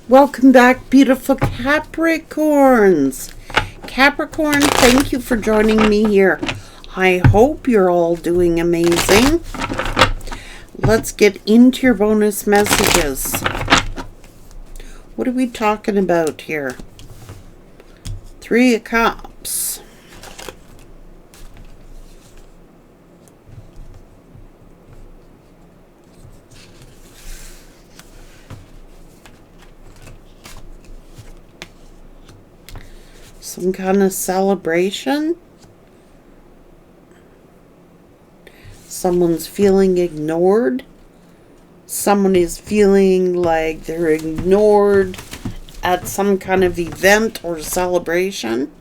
Welcome back, beautiful Capricorns. Capricorn, thank you for joining me here. I hope you're all doing amazing. Let's get into your bonus messages. What are we talking about here? Three of Cups. Some kind of celebration. Someone's feeling ignored. Someone is feeling like they're ignored at some kind of event or celebration.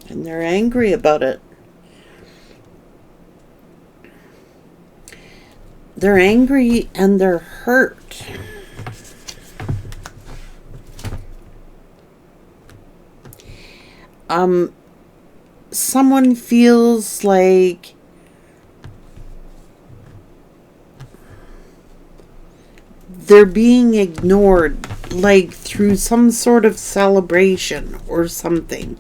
And they're angry about it. They're angry and they're hurt. Someone feels like they're being ignored, like through some sort of celebration or something.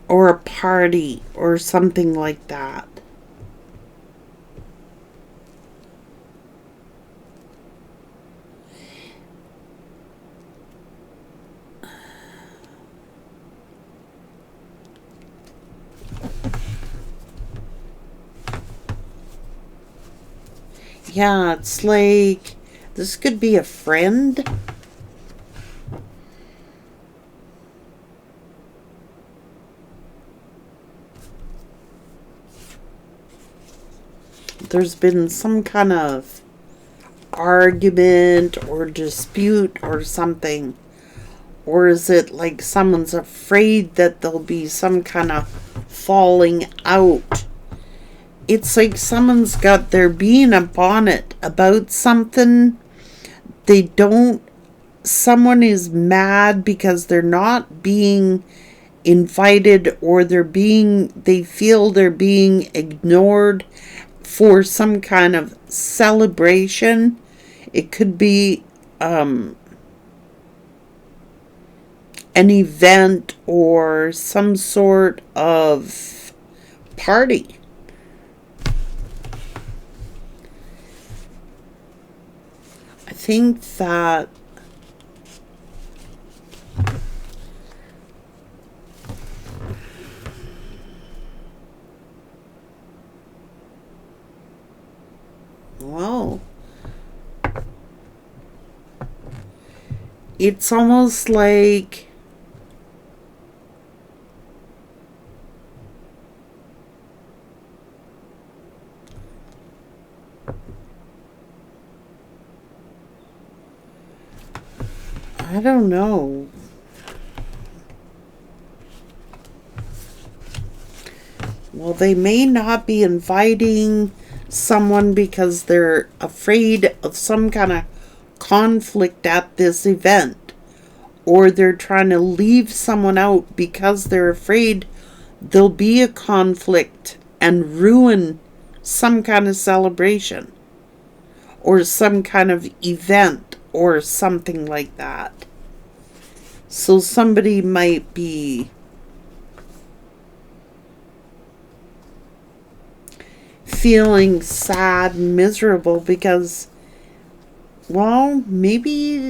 Or a party or something like that. Yeah, it's like this could be a friend. There's been some kind of argument or dispute or something. Or is it like someone's afraid that there'll be some kind of falling out? It's like someone's got their being a bonnet about something. Someone is mad because they're not being invited, or they feel they're being ignored for some kind of celebration. It could be an event or some sort of party. I think that it's almost like I don't know. Well, they may not be inviting someone because they're afraid of some kind of conflict at this event, or they're trying to leave someone out because they're afraid there'll be a conflict and ruin some kind of celebration or some kind of event or something like that. So somebody might be feeling sad and miserable because, well, maybe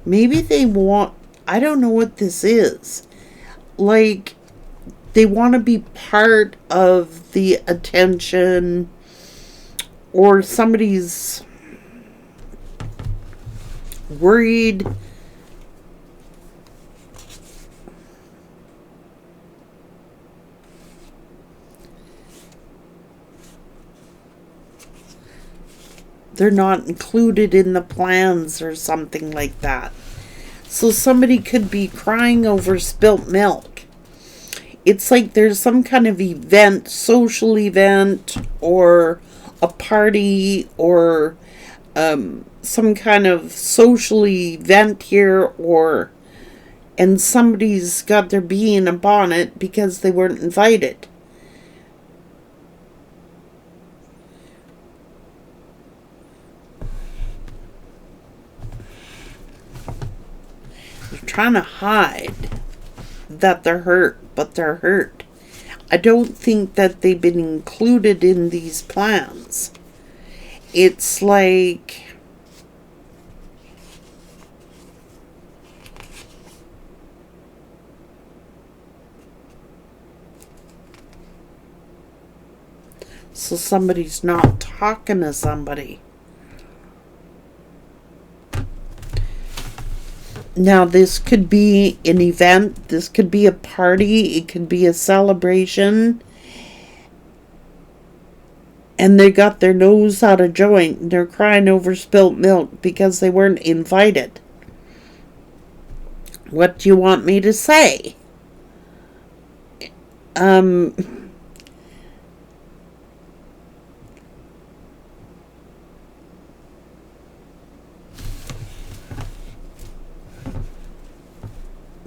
they want, I don't know what this is. Like, they want to be part of the attention, or somebody's worried they're not included in the plans or something like that. So somebody could be crying over spilt milk. It's like there's some kind of event, social event, or a party, or some kind of social event here, and somebody's got their bee in a bonnet because they weren't invited. They're trying to hide that they're hurt, but they're hurt. I don't think that they've been included in these plans. It's like so somebody's not talking to somebody. Now, this could be an event, this could be a party, it could be a celebration, and they got their nose out of joint and they're crying over spilt milk because they weren't invited. What do you want me to say?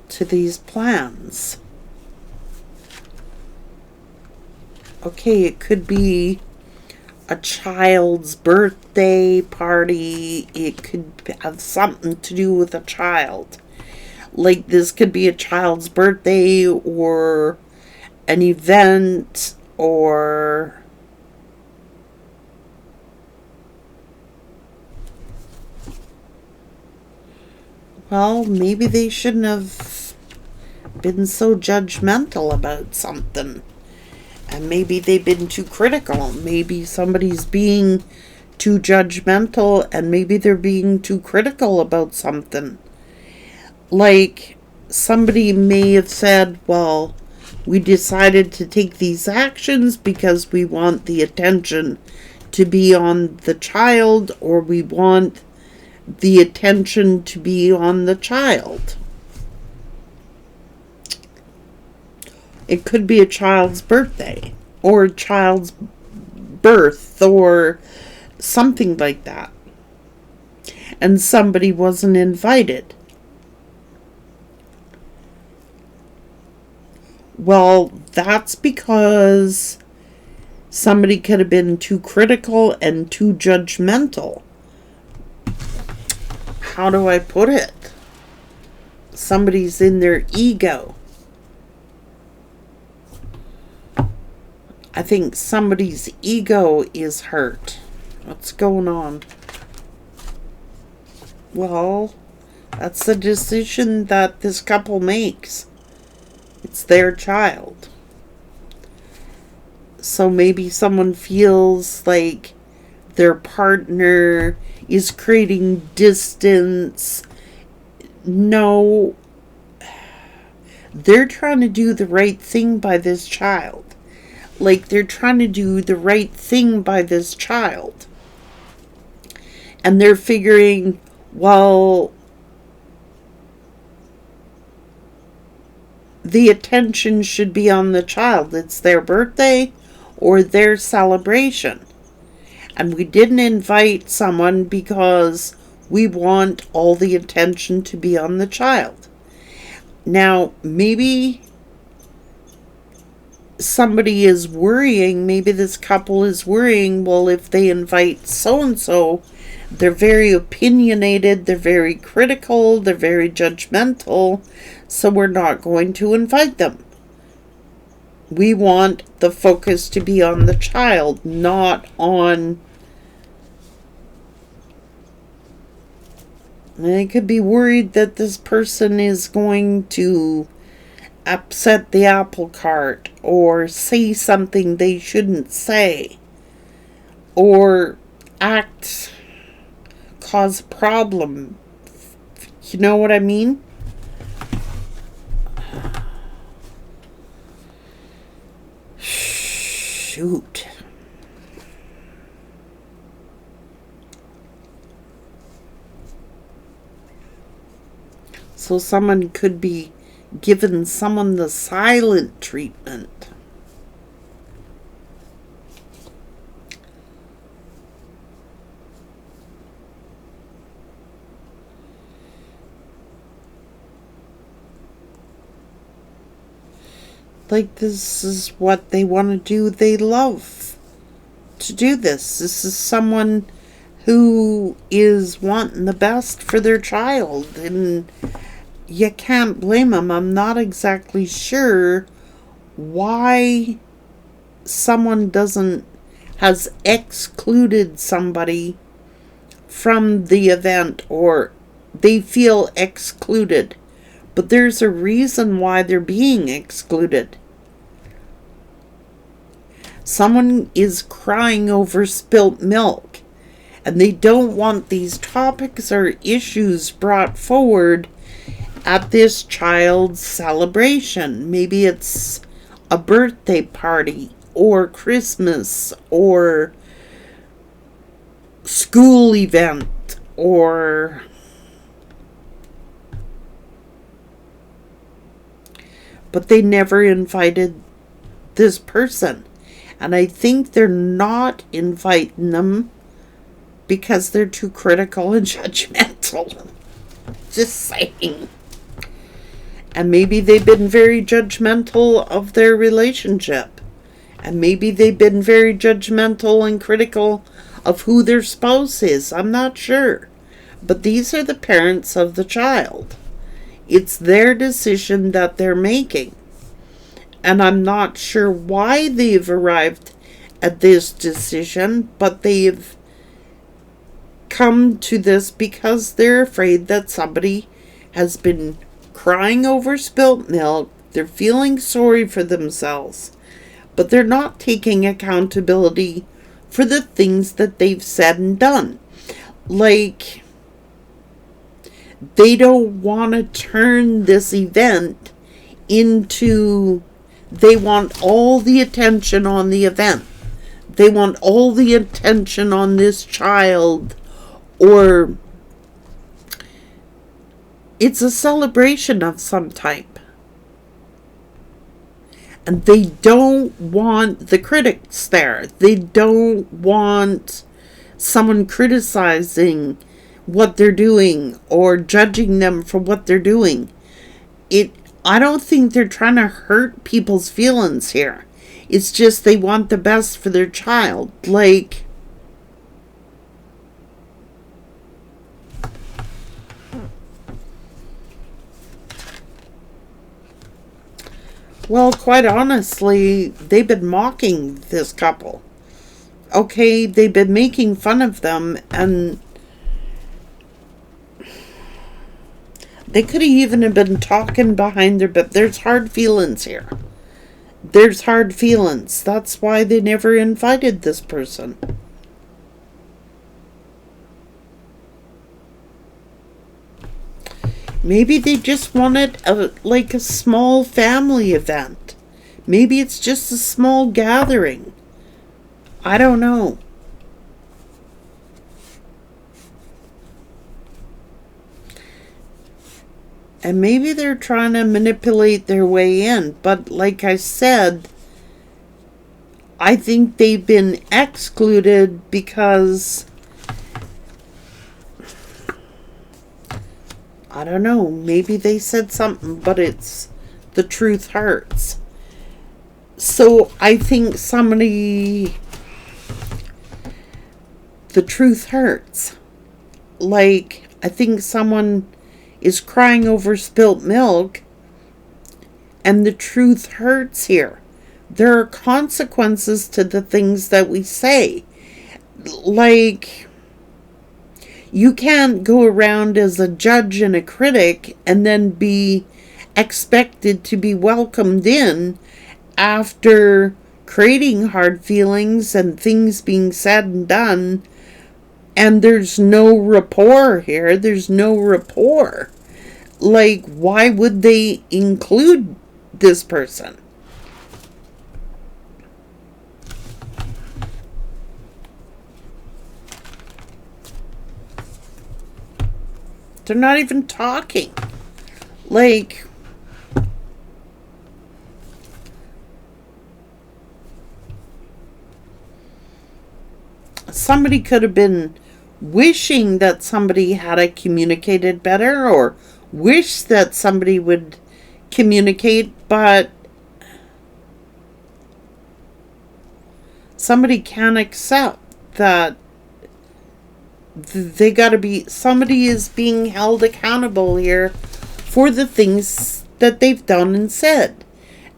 To these plans. Okay, it could be a child's birthday party. It could have something to do with a child. Like, this could be a child's birthday, or an event, or well, maybe they shouldn't have been so judgmental about something. And maybe they've been too critical. Maybe somebody's being too judgmental, and maybe they're being too critical about something. Like, somebody may have said, well, we decided to take these actions because we want the attention to be on the child, or we want the attention to be on the child. It could be a child's birthday, or a child's birth, or something like that. And somebody wasn't invited. Well, that's because somebody could have been too critical and too judgmental. How do I put it? Somebody's in their ego. I think somebody's ego is hurt. What's going on? Well, that's the decision that this couple makes. It's their child. So maybe someone feels like their partner is creating distance. No, they're trying to do the right thing by this child. Like, they're trying to do the right thing by this child. And they're figuring, well, the attention should be on the child. It's their birthday or their celebration. And we didn't invite someone because we want all the attention to be on the child. Now, maybe somebody is worrying, maybe this couple is worrying, well, if they invite so-and-so, they're very opinionated, they're very critical, they're very judgmental, so we're not going to invite them. We want the focus to be on the child, not on... They could be worried that this person is going to upset the apple cart, or say something they shouldn't say, or cause a problem. You know what I mean? Shoot. So someone could be given someone the silent treatment. Like, this is what they want to do. They love to do this. This is someone who is wanting the best for their child, and you can't blame them. I'm not exactly sure why someone has excluded somebody from the event, or they feel excluded. But there's a reason why they're being excluded. Someone is crying over spilt milk, and they don't want these topics or issues brought forward at this child's celebration. Maybe it's a birthday party, or Christmas, or school event, or but they never invited this person. And I think they're not inviting them because they're too critical and judgmental. Just saying. And maybe they've been very judgmental of their relationship. And maybe they've been very judgmental and critical of who their spouse is. I'm not sure. But these are the parents of the child. It's their decision that they're making. And I'm not sure why they've arrived at this decision, but they've come to this because they're afraid that somebody has been crying over spilt milk. They're feeling sorry for themselves, but they're not taking accountability for the things that they've said and done. Like, they don't want to turn this event into... They want all the attention on the event. They want all the attention on this child, or it's a celebration of some type. And they don't want the critics there. They don't want someone criticizing what they're doing or judging them for what they're doing. I don't think they're trying to hurt people's feelings here. It's just they want the best for their child. Like, well, quite honestly, they've been mocking this couple. Okay, they've been making fun of them, and they could have even been talking behind their back. There's hard feelings here. There's hard feelings. That's why they never invited this person. Maybe they just wanted a small family event. Maybe it's just a small gathering. I don't know. And maybe they're trying to manipulate their way in. But like I said, I think they've been excluded because, I don't know, maybe they said something, but it's the truth hurts. So I think the truth hurts. Like, I think someone is crying over spilt milk, and the truth hurts here. There are consequences to the things that we say. Like, you can't go around as a judge and a critic and then be expected to be welcomed in after creating hard feelings and things being said and done. And there's no rapport here. There's no rapport. Like, why would they include this person? They're not even talking. Like, somebody could have been wishing that somebody had communicated better, or wish that somebody would communicate, but somebody can't accept that they gotta be, somebody is being held accountable here for the things that they've done and said.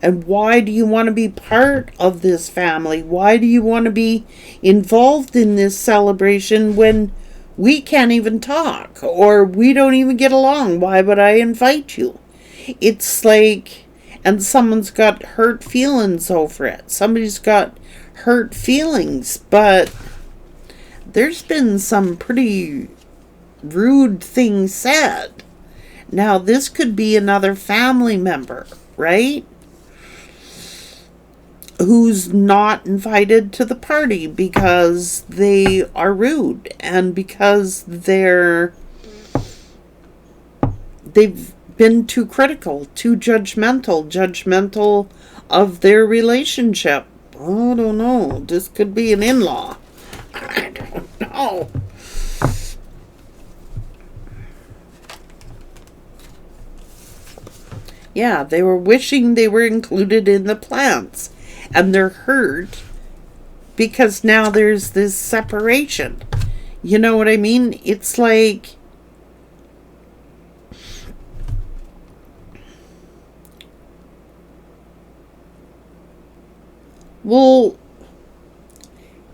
And why do you want to be part of this family? Why do you want to be involved in this celebration when we can't even talk, or we don't even get along? Why would I invite you? It's like, and someone's got hurt feelings over it. Somebody's got hurt feelings, but there's been some pretty rude things said. Now, this could be another family member, right? Who's not invited to the party because they are rude and because they've been too critical, too judgmental of their relationship. I don't know. This could be an in-law. I don't know. Yeah, they were wishing they were included in the plans. And they're hurt because now there's this separation. You know what I mean? It's like, well,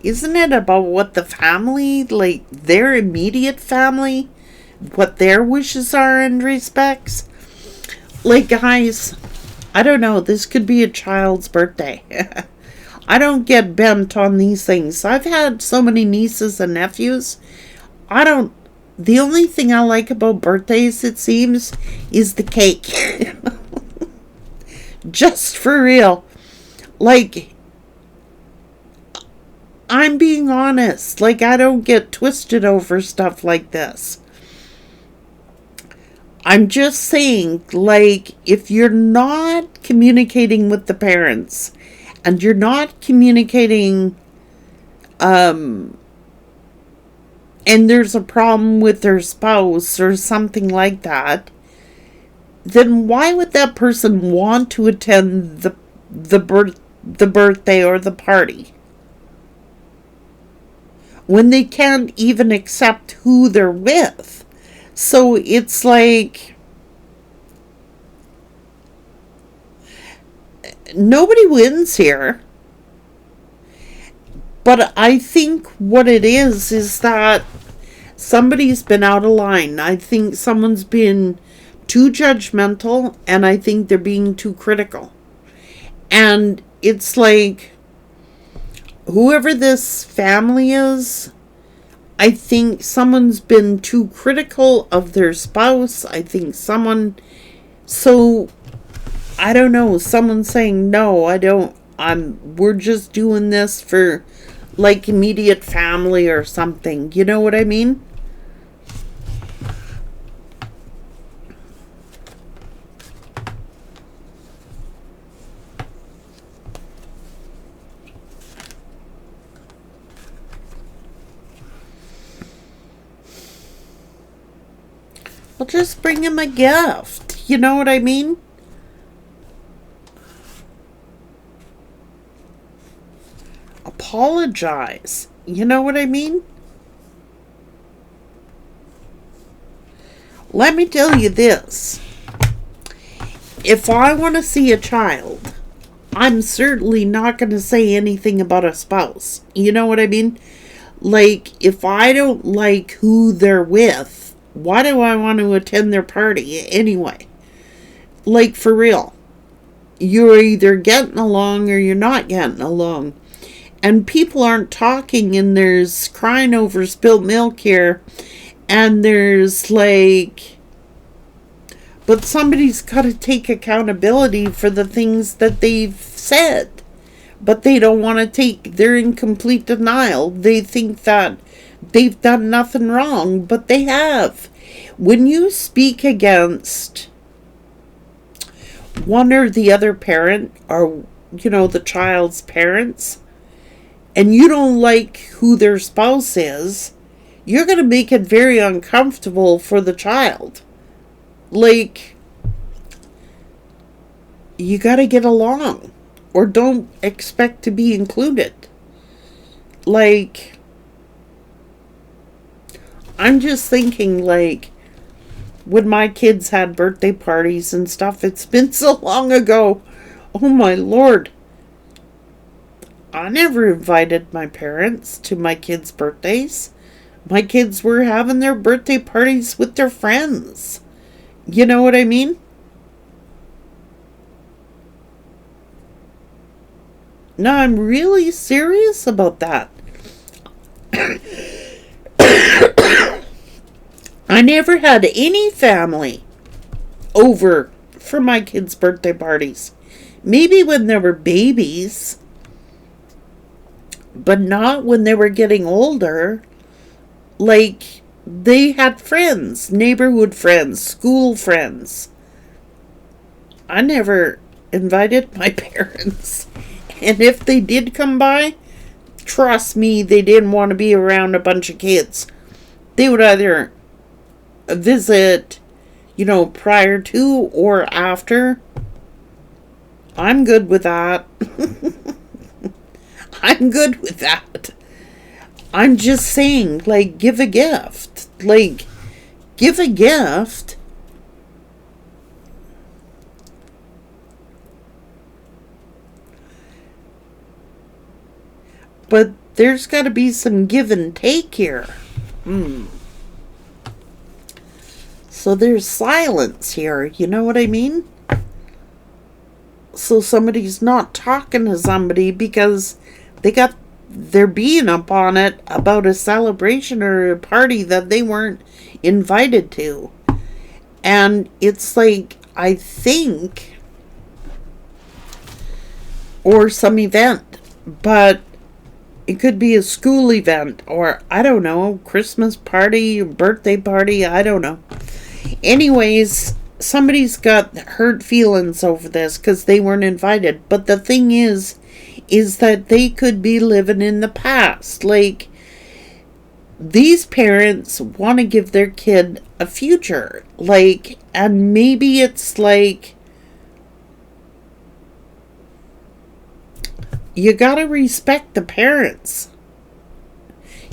isn't it about what the family, like their immediate family, what their wishes are and respects? Like, guys, I don't know, this could be a child's birthday. I don't get bent on these things. I've had so many nieces and nephews. The only thing I like about birthdays, it seems, is the cake. Just for real. Like, I'm being honest. Like, I don't get twisted over stuff like this. I'm just saying, like, if you're not communicating with the parents and you're not communicating, and there's a problem with their spouse or something like that, then why would that person want to attend the birthday or the party when they can't even accept who they're with? So it's like, nobody wins here. But I think what it is that somebody's been out of line. I think someone's been too judgmental, and I think they're being too critical. And it's like, whoever this family is, I think someone's been too critical of their spouse. I think I don't know, someone saying, no, we're just doing this for, like, immediate family or something. You know what I mean? Well, just bring him a gift. You know what I mean? Apologize. You know what I mean? Let me tell you this. If I want to see a child, I'm certainly not going to say anything about a spouse. You know what I mean? Like, if I don't like who they're with, why do I want to attend their party anyway? Like, for real. You're either getting along or you're not getting along. And people aren't talking, and there's crying over spilled milk here. And there's like, but somebody's got to take accountability for the things that they've said. But they don't want to they're in complete denial. They think that they've done nothing wrong, but they have. When you speak against one or the other parent, or, the child's parents, and you don't like who their spouse is, you're going to make it very uncomfortable for the child. Like, you got to get along, or don't expect to be included. Like, I'm just thinking, like, when my kids had birthday parties and stuff, it's been so long ago. Oh my Lord. I never invited my parents to my kids' birthdays. My kids were having their birthday parties with their friends. You know what I mean? No, I'm really serious about that. I never had any family over for my kids' birthday parties. Maybe when they were babies, but not when they were getting older. Like, they had friends, neighborhood friends, school friends. I never invited my parents. And if they did come by, trust me, they didn't want to be around a bunch of kids. They would either visit, prior to or after. I'm good with that. I'm good with that. I'm just saying, like, give a gift. Like, give a gift. But there's got to be some give and take here. So there's silence here. You know what I mean? So somebody's not talking to somebody because they're being up on it about a celebration or a party that they weren't invited to. And it's like, I think, or some event, but it could be a school event, or I don't know, Christmas party, birthday party, I don't know. Anyways, somebody's got hurt feelings over this because they weren't invited. But the thing is that they could be living in the past. Like, these parents want to give their kid a future. Like, and maybe it's like, you gotta respect the parents.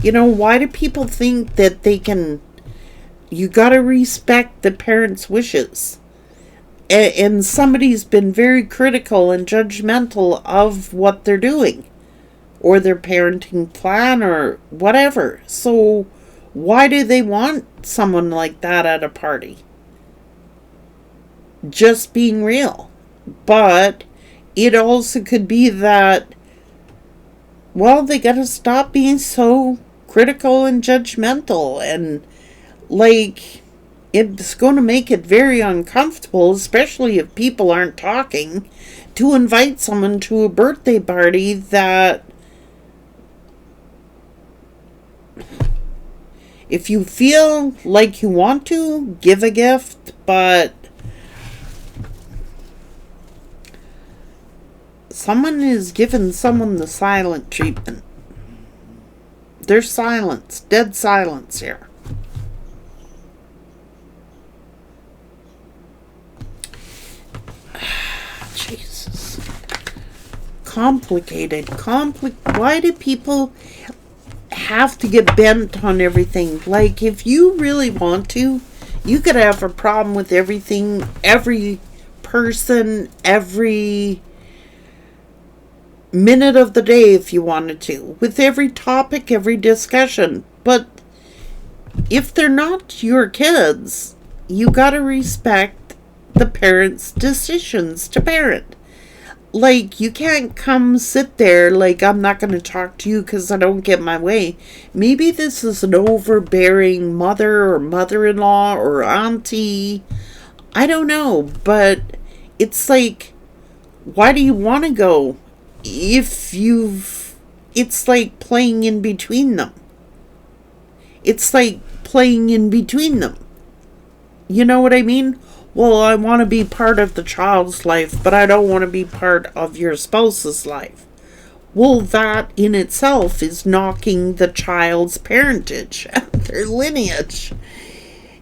Why do people think that they can... You gotta respect the parents' wishes. And somebody's been very critical and judgmental of what they're doing, or their parenting plan, or whatever. So why do they want someone like that at a party? Just being real. But it also could be that, well, they gotta stop being so critical and judgmental, and like, it's going to make it very uncomfortable, especially if people aren't talking, to invite someone to a birthday party that, if you feel like you want to, give a gift, but someone is giving someone the silent treatment. There's silence, dead silence here. Jesus. Complicated. Why do people have to get bent on everything? Like, if you really want to, you could have a problem with everything, every person, every minute of the day if you wanted to, with every topic, every discussion. But if they're not your kids, you gotta respect the parents' decisions to parent. Like, you can't come sit there like, I'm not going to talk to you because I don't get my way. Maybe this is an overbearing mother or mother-in-law or auntie. I don't know, but it's like, why do you want to go if it's like playing in between them. It's like playing in between them. You know what I mean? Well, I want to be part of the child's life, but I don't want to be part of your spouse's life. Well, that in itself is knocking the child's parentage, their lineage.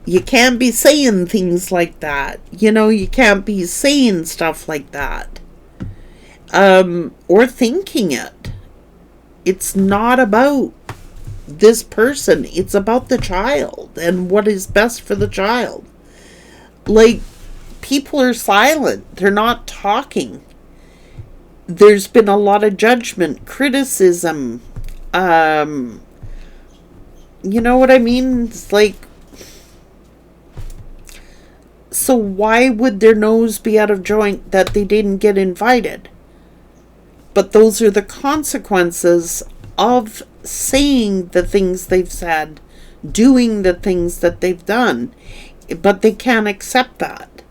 You can't be saying things like that. You can't be saying stuff like that. Or thinking it. It's not about this person. It's about the child and what is best for the child. Like, people are silent. They're not talking. There's been a lot of judgment, criticism. You know what I mean? It's like, so why would their nose be out of joint that they didn't get invited? But those are the consequences of saying the things they've said, doing the things that they've done. But they can't accept that.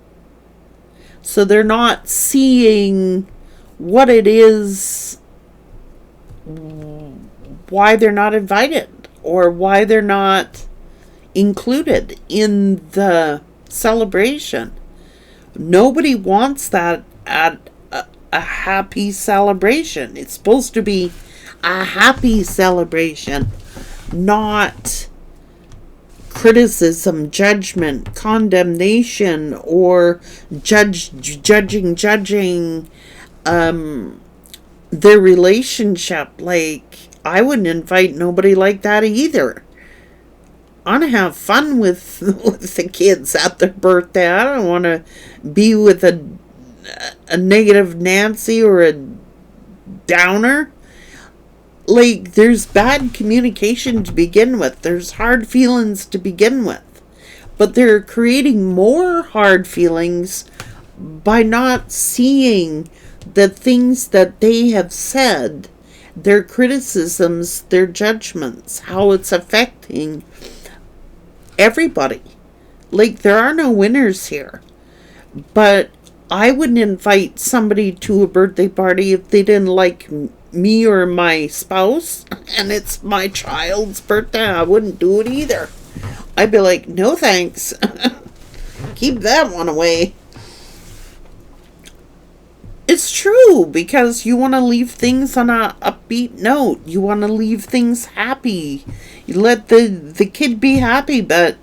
So they're not seeing what it is, why they're not invited, or why they're not included in the celebration. Nobody wants that at a happy celebration. It's supposed to be a happy celebration, not criticism, judgment, condemnation, or judging their relationship. Like, I wouldn't invite nobody like that either. I want to have fun with the kids at their birthday. I don't want to be with a negative Nancy or a downer. Like, there's bad communication to begin with. There's hard feelings to begin with. But they're creating more hard feelings by not seeing the things that they have said, their criticisms, their judgments, how it's affecting everybody. Like, there are no winners here. But I wouldn't invite somebody to a birthday party if they didn't like me or my spouse, and it's my child's birthday. I wouldn't do it either. I'd be like, no thanks. Keep that one away. It's true, because you want to leave things on a upbeat note. You want to leave things happy. You let the kid be happy, but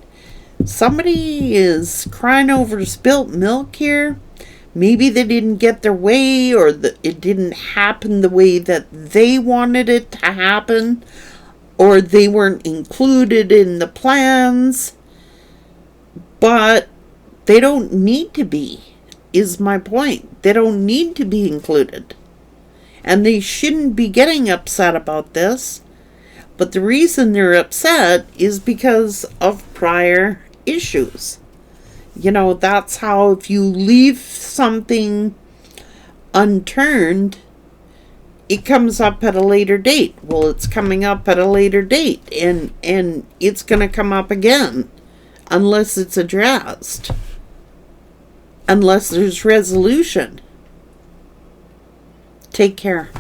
somebody is crying over spilt milk here. Maybe they didn't get their way, or it didn't happen the way that they wanted it to happen, or they weren't included in the plans. But they don't need to be, is my point. They don't need to be included. And they shouldn't be getting upset about this. But the reason they're upset is because of prior issues. That's how, if you leave something unturned, it comes up at a later date. Well, it's coming up at a later date, and it's going to come up again unless it's addressed, unless there's resolution. Take care.